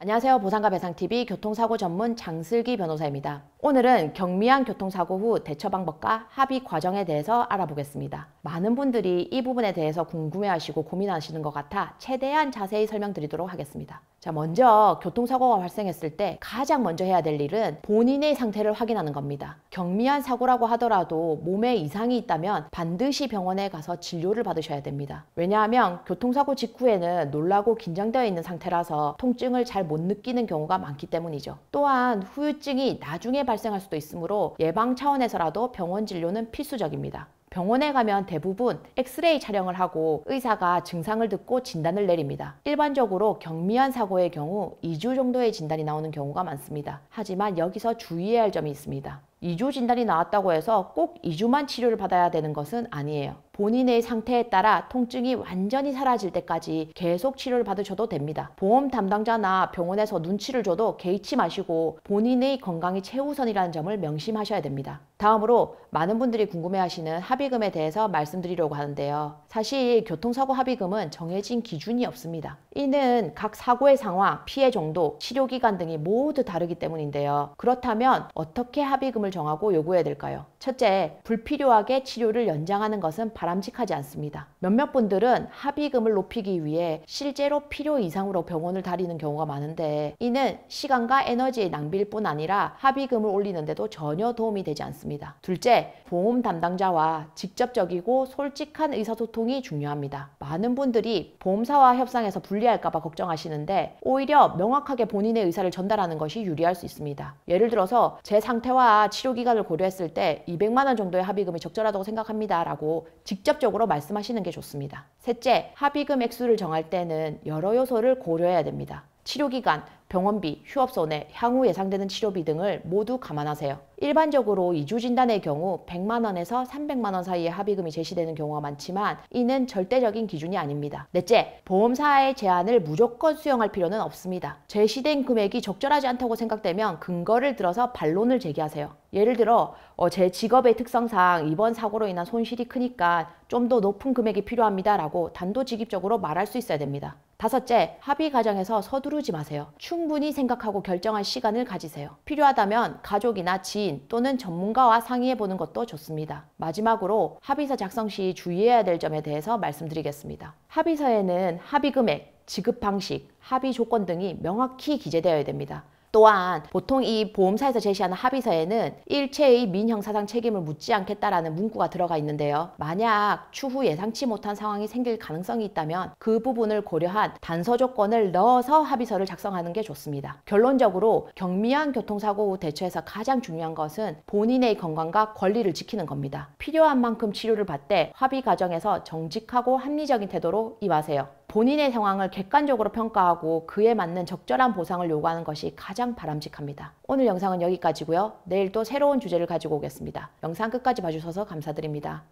안녕하세요. 보상과 배상TV 교통사고 전문 장슬기 변호사입니다. 오늘은 경미한 교통사고 후 대처 방법과 합의 과정에 대해서 알아보겠습니다. 많은 분들이 이 부분에 대해서 궁금해하시고 고민하시는 것 같아 최대한 자세히 설명드리도록 하겠습니다. 자, 먼저 교통사고가 발생했을 때 가장 먼저 해야 될 일은 본인의 상태를 확인하는 겁니다. 경미한 사고라고 하더라도 몸에 이상이 있다면 반드시 병원에 가서 진료를 받으셔야 됩니다. 왜냐하면 교통사고 직후에는 놀라고 긴장되어 있는 상태라서 통증을 잘 못 느끼는 경우가 많기 때문이죠. 또한 후유증이 나중에 발생할 수도 있으므로 예방 차원에서라도 병원 진료는 필수적입니다. 병원에 가면 대부분 엑스레이 촬영을 하고 의사가 증상을 듣고 진단을 내립니다. 일반적으로 경미한 사고의 경우 2주 정도의 진단이 나오는 경우가 많습니다. 하지만 여기서 주의해야 할 점이 있습니다. 2주 진단이 나왔다고 해서 꼭 2주만 치료를 받아야 되는 것은 아니에요. 본인의 상태에 따라 통증이 완전히 사라질 때까지 계속 치료를 받으셔도 됩니다. 보험 담당자나 병원에서 눈치를 줘도 개의치 마시고 본인의 건강이 최우선이라는 점을 명심하셔야 됩니다. 다음으로 많은 분들이 궁금해하시는 합의금에 대해서 말씀드리려고 하는데요. 사실 교통사고 합의금은 정해진 기준이 없습니다. 이는 각 사고의 상황, 피해 정도, 치료기간 등이 모두 다르기 때문인데요. 그렇다면 어떻게 합의금을 정하고 요구해야 될까요? 첫째, 불필요하게 치료를 연장하는 것은 바람직하지 않습니다. 몇몇 분들은 합의금을 높이기 위해 실제로 필요 이상으로 병원을 다니는 경우가 많은데 이는 시간과 에너지의 낭비일 뿐 아니라 합의금을 올리는데도 전혀 도움이 되지 않습니다. 둘째, 보험 담당자와 직접적이고 솔직한 의사소통이 중요합니다. 많은 분들이 보험사와 협상해서 불리할까 봐 걱정하시는데 오히려 명확하게 본인의 의사를 전달하는 것이 유리할 수 있습니다. 예를 들어서 제 상태와 치료기간을 고려했을 때 200만 원 정도의 합의금이 적절하다고 생각합니다 라고 직접적으로 말씀하시는 게 좋습니다. 셋째, 합의금 액수를 정할 때는 여러 요소를 고려해야 됩니다. 치료기간, 병원비, 휴업손해, 향후 예상되는 치료비 등을 모두 감안하세요. 일반적으로 2주 진단의 경우 100만 원에서 300만 원 사이의 합의금이 제시되는 경우가 많지만 이는 절대적인 기준이 아닙니다. 넷째, 보험사의 제안을 무조건 수용할 필요는 없습니다. 제시된 금액이 적절하지 않다고 생각되면 근거를 들어서 반론을 제기하세요. 예를 들어 제 직업의 특성상 이번 사고로 인한 손실이 크니까 좀 더 높은 금액이 필요합니다 라고 단도직입적으로 말할 수 있어야 됩니다. 다섯째, 합의 과정에서 서두르지 마세요. 충분히 생각하고 결정할 시간을 가지세요. 필요하다면 가족이나 지인 또는 전문가와 상의해보는 것도 좋습니다. 마지막으로 합의서 작성 시 주의해야 될 점에 대해서 말씀드리겠습니다. 합의서에는 합의 금액, 지급 방식, 합의 조건 등이 명확히 기재되어야 됩니다. 또한 보통 이 보험사에서 제시하는 합의서에는 일체의 민형사상 책임을 묻지 않겠다라는 문구가 들어가 있는데요. 만약 추후 예상치 못한 상황이 생길 가능성이 있다면 그 부분을 고려한 단서 조건을 넣어서 합의서를 작성하는 게 좋습니다. 결론적으로 경미한 교통사고 후 대처에서 가장 중요한 것은 본인의 건강과 권리를 지키는 겁니다. 필요한 만큼 치료를 받되 합의 과정에서 정직하고 합리적인 태도로 임하세요. 본인의 상황을 객관적으로 평가하고 그에 맞는 적절한 보상을 요구하는 것이 가장 바람직합니다. 오늘 영상은 여기까지고요. 내일 또 새로운 주제를 가지고 오겠습니다. 영상 끝까지 봐주셔서 감사드립니다.